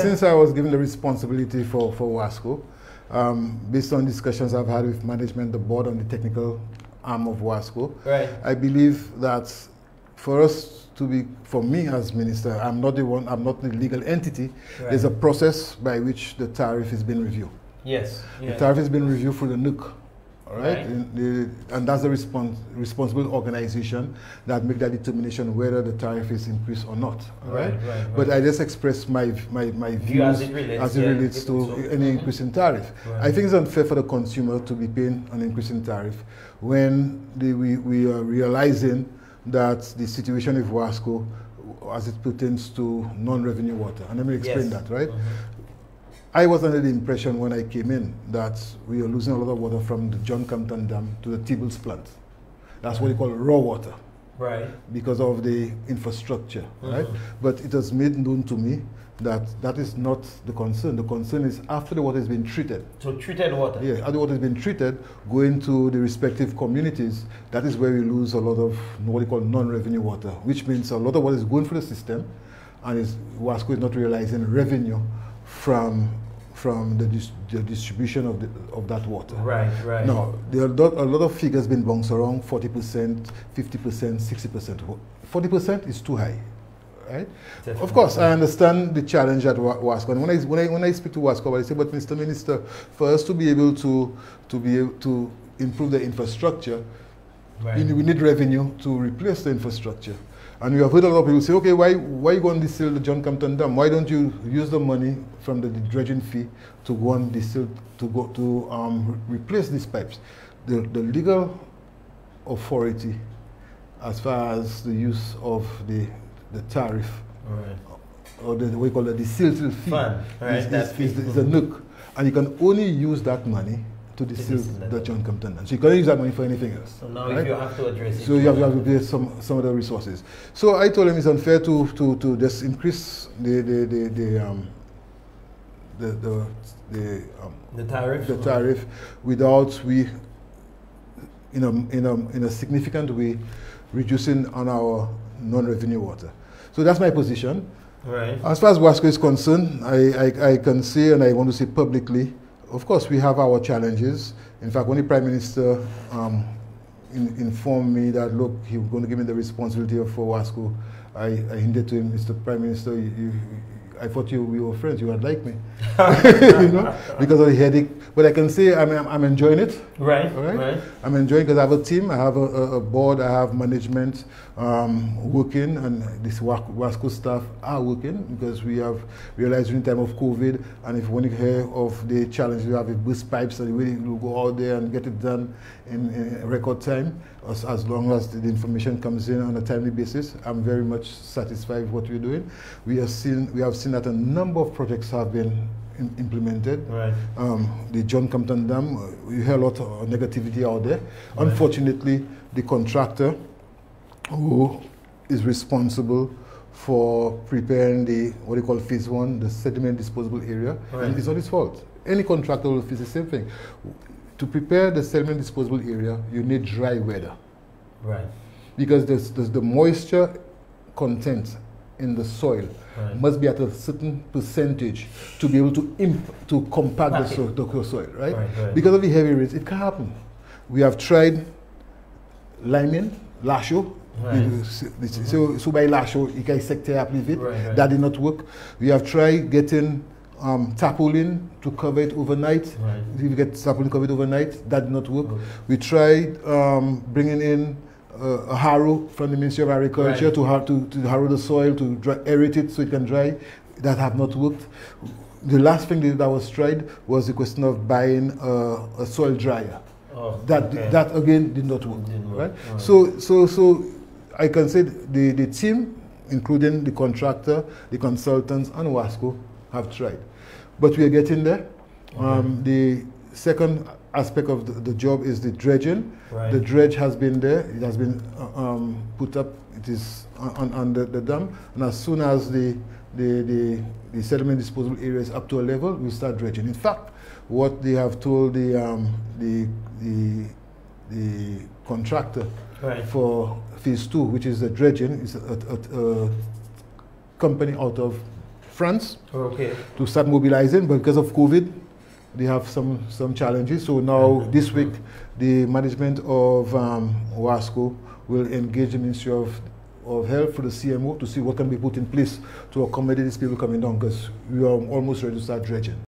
Since I was given the responsibility for WASCO, based on discussions I've had with management, the board, and the technical arm of WASCO, right. I believe that for us to be, for me as minister, I'm not the one, I'm not the legal entity. Right. There's a process by which the tariff is being reviewed. Yes. The tariff has been reviewed through the NUC. All right, and that's the responsible organization that make that determination whether the tariff is increased or not. All right. But I just express my views as it relates to any increase in tariff. Right. I think it's unfair for the consumer to be paying an increase in tariff when we are realizing that the situation with WASCO as it pertains to non-revenue water. And let me explain that, right? I was under the impression when I came in that we are losing a lot of water from the John Compton Dam to the Tibbles plant. That's what they call raw water. Right. Because of the infrastructure, right? But it was made known to me that that is not the concern. The concern is after the water has been treated. So treated water? Yeah, after the water has been treated, going to the respective communities, that is where we lose a lot of what we call non-revenue water, which means a lot of water is going through the system and WASCO is not realizing revenue from the distribution of that water. Right. Now, there are a lot of figures been bounced around, 40%, 50%, 60%. 40% is too high, right? Definitely. Of course, I understand the challenge at WASCO. And when I speak to WASCO, I say, but Mr. Minister, for us to be able to improve the infrastructure, we need revenue to replace the infrastructure. And we have heard a lot of people say, okay, why you go and distill the John Compton Dam? Why don't you use the money from the dredging fee to go and distill, to replace these pipes? The legal authority, as far as the use of the tariff, or what we call the distill fee, is a NUC. And you can only use that money to distill the John Compton Dam. So you can't use that money for anything else. So now if you have to address it. So you have to pay some of the resources. So I told him it's unfair to just increase the tariff without we in a significant way reducing on our non-revenue water. So that's my position. Right. As far as WASCO is concerned, I can say, and I want to say publicly, of course, we have our challenges. In fact, when the Prime Minister informed me that, look, he was going to give me the responsibility for WASCO, I hinted to him, Mr. Prime Minister, I thought we were friends, you would like me, because of the headache. But I can say I'm enjoying it. Right. I'm enjoying it because I have a team, I have a board, I have management working, and this WASCO staff are working because we have realized during the time of COVID, and if when you hear of the challenge we have with burst pipes, and we will go out there and get it done in record time, as long as the information comes in on a timely basis. I'm very much satisfied with what we're doing. We have seen that a number of projects have been implemented. Right. The John Compton Dam, we hear a lot of negativity out there. Right. Unfortunately, the contractor who is responsible for preparing what they call phase 1, the sediment disposable area, and it's not his fault. Any contractor will face the same thing. To prepare the sediment disposable area, you need dry weather. Right. Because there's the moisture content in the soil must be at a certain percentage to be able to compact the soil, right? Because of the heavy rains, it can happen. We have tried liming, lasho. So by lasho, you can sector up with it. That did not work. We have tried getting tarpaulin to cover it overnight. If you get tarpaulin covered overnight, that did not work. We tried bringing in a harrow from the Ministry of Agriculture to harrow the soil, to aerate it so it can dry. That have not worked. The last thing that was tried was the question of buying a soil dryer. That again did not work. Right? So I can say the team, including the contractor, the consultants, and WASCO, have tried. But we are getting there. The second aspect of the job is the dredging. The dredge has been there. It has been put up. It is on the dam. And as soon as the sediment disposal area is up to a level, we start dredging. In fact, what they have told the contractor for phase 2, which is the dredging, is a company out of France Okay. to start mobilizing, but because of COVID, they have some challenges. So now this week, the management of WASCO will engage the Ministry of Health for the CMO to see what can be put in place to accommodate these people coming down, because we are almost ready to start dredging.